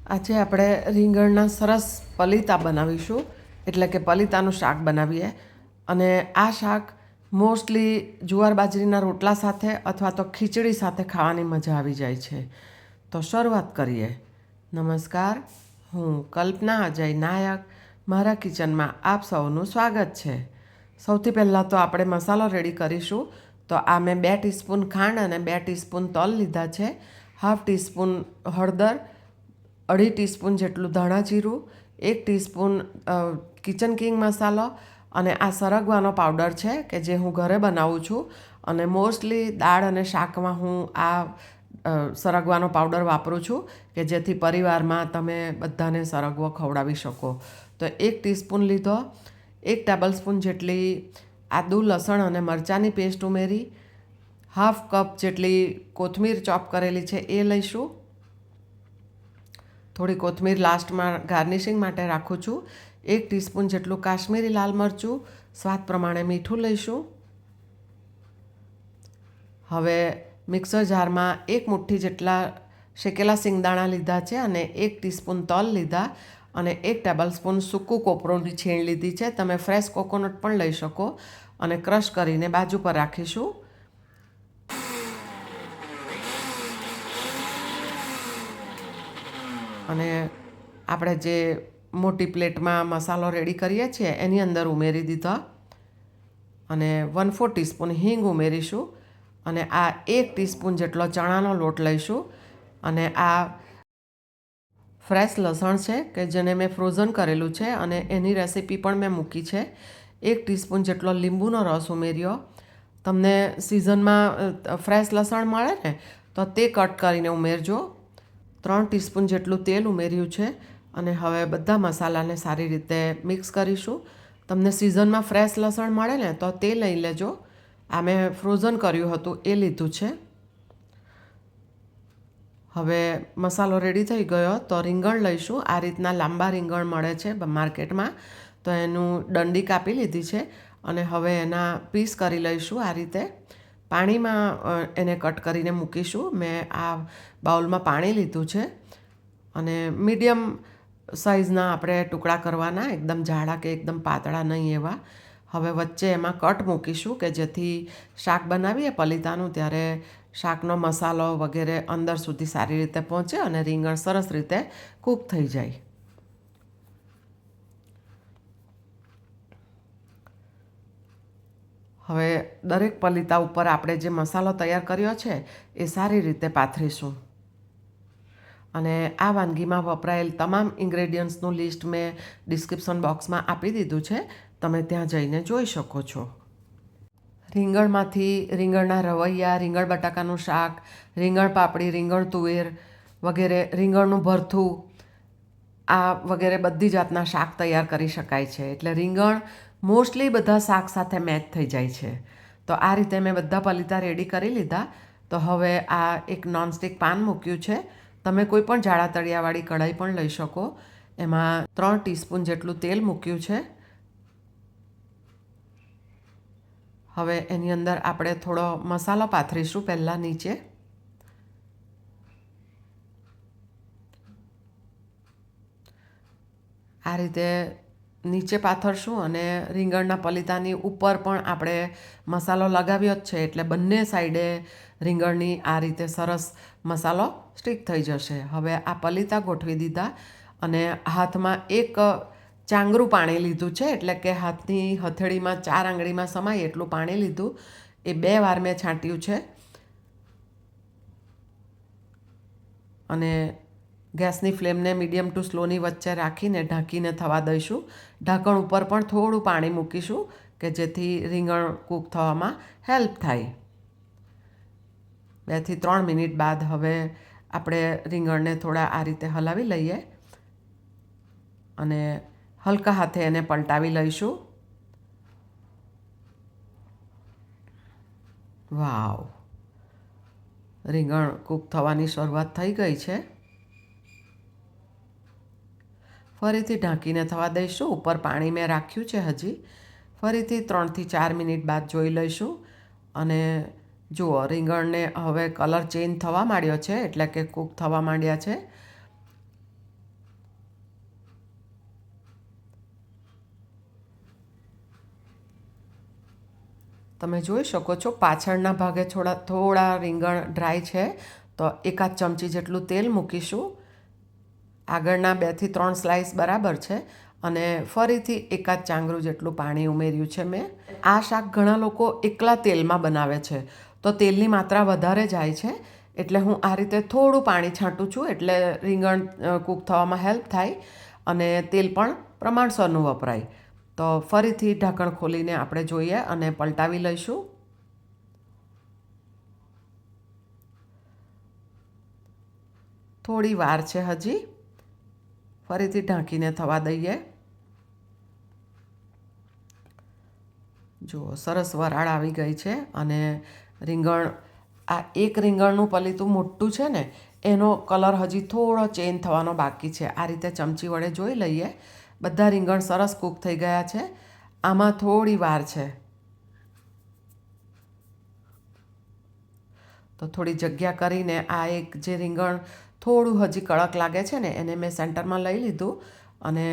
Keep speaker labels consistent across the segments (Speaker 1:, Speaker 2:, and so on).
Speaker 1: આજે આપણે રીંગણના સરસ પલીતા બનાવીશું, એટલે કે પલીતાનું શાક બનાવીએ. અને આ શાક મોસ્ટલી જુવાર બાજરીના રોટલા સાથે અથવા તો ખીચડી સાથે ખાવાની મજા આવી જાય છે. તો શરૂઆત કરીએ. નમસ્કાર, હું કલ્પના અજય નાયક. મારા કિચનમાં આપ સૌનું સ્વાગત છે. સૌથી પહેલાં તો આપણે મસાલો રેડી કરીશું. તો આ મેં 2 ટીસ્પૂન ખાંડ અને 2 ટીસ્પૂન તલ લીધા છે, હાફ ટીસ્પૂન હળદર, 2.5 ટીસ્પૂન જેટલું ધાણા જીરું, 1 ટીસ્પૂન કિચન કિંગ મસાલો અને આ સરગવાનો પાવડર છે કે જે હું ઘરે બનાવું છું. અને મોસ્ટલી દાળ અને શાકમાં હું આ સરગવાનો પાવડર વાપરું છું કે જેથી પરિવારમાં તમે બધાને સરગવો ખવડાવી શકો. તો 1 ટીસ્પૂન લીધો, 1 ટેબલ સ્પૂન જેટલી આદુ લસણ અને મરચાંની પેસ્ટ ઉમેરી, હાફ કપ જેટલી કોથમીર ચોપ કરેલી છે એ લઈશું. થોડી કોથમીર લાસ્ટમાં ગાર્નિશિંગ માટે રાખું છું. 1 ટીસ્પૂન જેટલું કાશ્મીરી લાલ મરચું, સ્વાદ પ્રમાણે મીઠું લઈશું. હવે મિક્સર જારમાં 1 મુઠ્ઠી જેટલા શેકેલા સિંગદાણા લીધા છે અને 1 ટીસ્પૂન તલ લીધા અને 1 ટેબલ સ્પૂન સૂકું કોપરોની છીણ લીધી છે. તમે ફ્રેશ કોકોનટ પણ લઈ શકો અને ક્રશ કરીને બાજુ પર રાખીશું. અને આપણે જે મોટી પ્લેટમાં મસાલો રેડી કરીએ છીએ એની અંદર ઉમેરી દીધા અને 1/4 ટીસ્પૂન હિંગ ઉમેરીશું. અને આ 1 ટીસ્પૂન જેટલો ચણાનો લોટ લઈશું. અને આ ફ્રેશ લસણ છે કે જેને મેં ફ્રોઝન કરેલું છે અને એની રેસીપી પણ મેં મૂકી છે. 1 ટીસ્પૂન જેટલો લીંબુનો રસ ઉમેર્યો. તમને સિઝનમાં ફ્રેશ લસણ મળે ને તો તે કટ કરીને ઉમેરજો. 3 ટીસ્પૂન જેટલું તેલ ઉમેર્યું છે અને હવે બધા મસાલાને સારી રીતે મિક્સ કરીશું. તમને સિઝનમાં ફ્રેશ લસણ મળે ને તો તે લઈ લેજો. આ મેં ફ્રોઝન કર્યું હતું એ લીધું છે. હવે મસાલો રેડી થઈ ગયો તો રીંગણ લઈશું. આ રીતના લાંબા રીંગણ મળે છે માર્કેટમાં, તો એનું ડંડી કાપી લીધી છે અને હવે એના પીસ કરી લઈશું. આ રીતે પાણીમાં એને કટ કરીને મૂકીશું. મેં આ બાઉલમાં પાણી લીધું છે અને મીડિયમ સાઇઝના આપણે ટુકડા કરવાના, એકદમ જાડા કે એકદમ પાતળા નહીં એવા. હવે વચ્ચે એમાં કટ મૂકીશું કે જેથી શાક બનાવીએ પલીતાનું ત્યારે શાકનો મસાલો વગેરે અંદર સુધી સારી રીતે પહોંચે અને રીંગણ સરસ રીતે કૂક થઈ જાય. હવે દરેક પલીતા ઉપર આપણે જે મસાલો તૈયાર કર્યો છે એ સારી રીતે પાથરીશું. અને આ વાનગીમાં વપરાયેલ તમામ ઇન્ગ્રેડિયન્ટ્સનું લિસ્ટ મેં ડિસ્ક્રિપ્શન બોક્સમાં આપી દીધું છે, તમે ત્યાં જઈને જોઈ શકો છો. રીંગણમાંથી રીંગણના રવૈયા, રીંગણ બટાકાનું શાક, રીંગણ પાપડી, રીંગણ તુવેર વગેરે, રીંગણનું ભરથું, આ વગેરે બધી જાતના શાક તૈયાર કરી શકાય છે. એટલે રીંગણ મોસ્ટલી બધા શાક સાથે મેચ થઈ જાય છે. તો આ રીતે મેં બધા પલીતા રેડી કરી લીધા. તો હવે આ એક નોનસ્ટિક પાન મૂક્યું છે. તમે કોઈ પણ જાડા તળિયાવાળી કઢાઈ પણ લઈ શકો. એમાં 3 ટીસ્પૂન જેટલું તેલ મૂક્યું છે. હવે એની અંદર આપણે થોડો મસાલો પાથરીશું પહેલાં નીચે. આ રીતે નીચે પાથરશું અને રીંગણના પલીતાની ઉપર પણ આપણે મસાલો લગાવ્યો જ છે એટલે બંને સાઈડે રીંગણની આ રીતે સરસ મસાલો સ્ટીક થઈ જશે. હવે આ પલીતા ગોઠવી દીધા અને હાથમાં એક ચાંગરું પાણી લીધું છે, એટલે કે હાથની હથેળીમાં 4 આંગળીમાં સમાય એટલું પાણી લીધું. એ 2 વાર મેં છાંટ્યું છે. અને ગેસની ફ્લેમને મીડિયમ ટુ સ્લોની વચ્ચે રાખીને ઢાંકીને થવા દઈશું. ઢાંકણ ઉપર પણ થોડું પાણી મૂકીશું કે જેથી રીંગણ કૂક થવામાં હેલ્પ થાય. 2 થી 3 મિનિટ બાદ હવે આપણે રીંગણને થોડા આ રીતે હલાવી લઈએ અને હલકા હાથે એને પલટાવી લઈશું. વાવ, રીંગણ કૂક થવાની શરૂઆત થઈ ગઈ છે. ફરીથી ઢાંકીને થવા દઈશું. ઉપર પાણી મેં રાખ્યું છે હજી. ફરીથી 3 થી 4 મિનિટ બાદ જોઈ લઈશું અને જુઓ રીંગણને હવે કલર ચેન્જ થવા માંડ્યો છે, એટલે કે કૂક થવા માંડ્યા છે. તમે જોઈ શકો છો પાછળના ભાગે થોડા રીંગણ ડ્રાય છે, તો એકાદ ચમચી જેટલું તેલ મૂકીશું. આગળના 2 થી 3 સ્લાઇસ બરાબર છે અને ફરીથી એકાદ ચાંગરું જેટલું પાણી ઉમેર્યું છે મેં. આ શાક ઘણા લોકો એકલા તેલમાં બનાવે છે, તો તેલની માત્રા વધારે જાય છે, એટલે હું આ રીતે થોડું પાણી છાંટું છું, એટલે રીંગણ કૂક થવામાં હેલ્પ થાય અને તેલ પણ પ્રમાણસરનું વપરાય. તો ફરીથી ઢાંકણ ખોલીને આપણે જોઈએ અને પલટાવી લઈશું. થોડી વાર છે હજી, ફરીથી ઢાંકીને થવા દઈએ. જુઓ, સરસ વરાળ આવી ગઈ છે અને રીંગણ, આ એક રીંગણનું પલીતું મોટું છે ને, એનો કલર હજી થોડો ચેન્જ થવાનો બાકી છે. આ રીતે ચમચી વડે જોઈ લઈએ. બધા રીંગણ સરસ કૂક થઈ ગયા છે. આમાં થોડી વાર છે, તો થોડી જગ્યા કરીને આ એક જે રીંગણ થોડું હજી કડક લાગે છે ને, એને મેં સેન્ટરમાં લઈ લીધું અને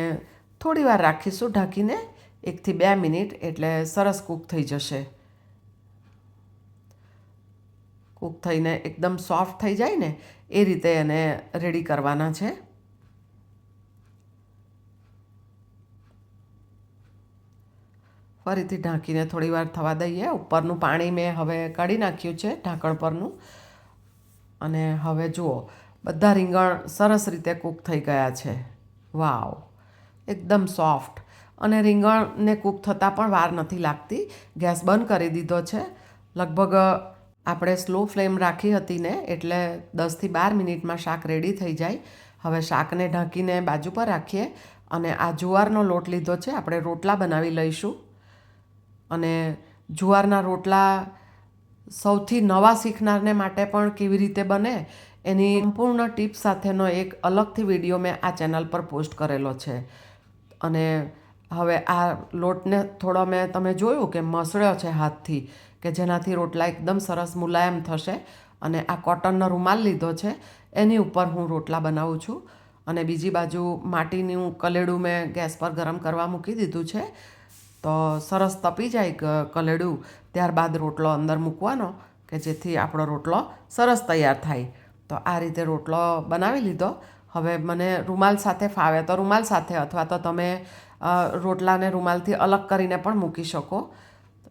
Speaker 1: થોડી વાર રાખીશું ઢાંકીને, 1 થી 2 મિનિટ, એટલે સરસ કૂક થઈ જશે. કૂક થઈને એકદમ સોફ્ટ થઈ જાય ને, એ રીતે એને રેડી કરવાના છે. ફરીથી ઢાંકીને થોડી વાર થવા દઈએ. ઉપરનું પાણી મેં હવે કાઢી નાખ્યું છે ઢાંકણ પરનું. અને હવે જુઓ, બધા રીંગણ સરસ રીતે કૂક થઈ ગયા છે. વાવ, એકદમ સોફ્ટ. અને રીંગણને કૂક થતાં પણ વાર નથી લાગતી. ગેસ બંધ કરી દીધો છે. લગભગ આપણે સ્લો ફ્લેમ રાખી હતી ને, એટલે 10 થી 12 મિનિટમાં શાક રેડી થઈ જાય. હવે શાકને ઢાંકીને બાજુ પર રાખીએ અને આ જુવારનો લોટ લીધો છે, આપણે રોટલા બનાવી લઈશું. અને જુવારના રોટલા સૌથી નવા શીખનારને માટે પણ કેવી રીતે બને એની સંપૂર્ણ ટિપ્સ સાથેનો એક અલગથી વિડીયો મેં આ ચેનલ પર પોસ્ટ કરેલો છે. અને હવે આ લોટને થોડો તમે જોયું કે મસળ્યો છે હાથથી, કે જેનાથી રોટલા એકદમ સરસ મુલાયમ થશે. અને આ કોટનનો રૂમાલ લીધો છે, એની ઉપર હું રોટલા બનાવું છું. અને બીજી બાજુ માટીનું કલેડું મેં ગેસ પર ગરમ કરવા મૂકી દીધું છે. તો સરસ તપી જાય કલેડું, ત્યારબાદ રોટલો અંદર મૂકવાનો, કે જેથી આપણો રોટલો સરસ તૈયાર થાય. તો આ રીતે રોટલો બનાવી લીધો. હવે મને રૂમાલ સાથે ફાવે તો રૂમાલ સાથે, અથવા તો તમે રોટલાને રૂમાલથી અલગ કરીને પણ મૂકી શકો.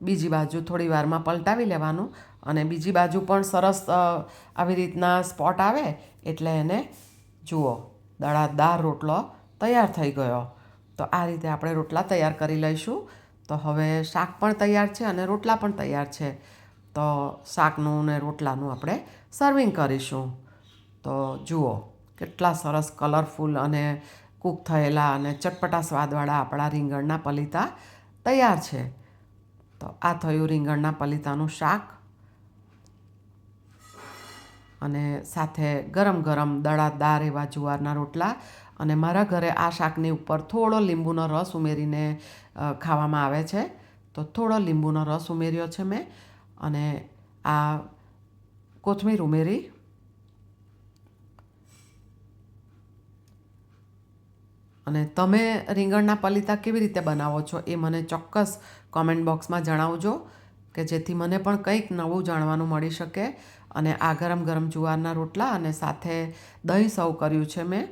Speaker 1: બીજી બાજુ થોડી વારમાં પલટાવી લેવાનું અને બીજી બાજુ પણ સરસ આવી રીતના સ્પોટ આવે એટલે એને જુઓ, દળાદાર રોટલો તૈયાર થઈ ગયો. તો આ રીતે આપણે રોટલા તૈયાર કરી લઈશું. તો હવે શાક પણ તૈયાર છે અને રોટલા પણ તૈયાર છે. તો શાકનું ને રોટલાનું આપણે સર્વિંગ કરીશું. તો જુઓ, કેટલા સરસ કલરફુલ અને કૂક થયેલા અને ચટપટા સ્વાદવાળા આપણા રીંગણના પલીતા તૈયાર છે. તો આ થયું રીંગણના પલીતાનું શાક, અને સાથે ગરમ ગરમ દળાદાર એવા જુવારના રોટલા. અને મારા ઘરે આ શાકની ઉપર થોડો લીંબુનો રસ ઉમેરીને ખાવામાં આવે છે. તો થોડો લીંબુનો રસ ઉમેર્યો છે મેં, અને આ કોથમીર ઉમેરી. અને તમે રીંગણના પલીતા કેવી રીતે બનાવો છો એ મને ચોક્કસ કોમેન્ટ બોક્સમાં જણાવજો, કે જેથી મને પણ કંઈક નવું જાણવાનું મળી શકે. અને આ ગરમ ગરમ જુવારના રોટલા અને સાથે દહીં સર્વ કર્યું છે મેં.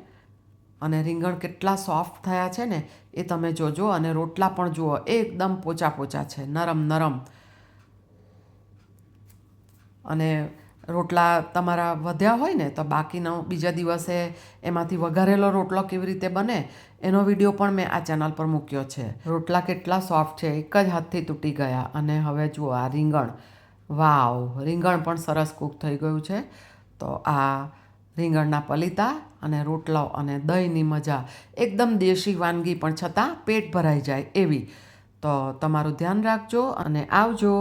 Speaker 1: અને રીંગણ કેટલા સોફ્ટ થયા છે ને એ તમે જોજો. અને રોટલા પણ જુઓ, એકદમ પોચા પોચા છે, નરમ નરમ. અને રોટલા તમારા વધ્યા હોય ને, તો બાકીનો બીજા દિવસે એમાંથી વઘારેલો રોટલો કેવી રીતે બને એનો વિડીયો પણ મેં આ ચેનલ પર મૂક્યો છે. રોટલા કેટલા સોફ્ટ છે, એક જ હાથથી તૂટી ગયા. અને હવે જુઓ આ રીંગણ, વાવ, રીંગણ પણ સરસ કૂક થઈ ગયું છે. તો આ રીંગણના પલીતા અને રોટલો અને દહીંની મજા, એકદમ દેશી વાનગી પણ છતાં પેટ ભરાઈ જાય એવી. તો તમારું ધ્યાન રાખજો અને આવજો.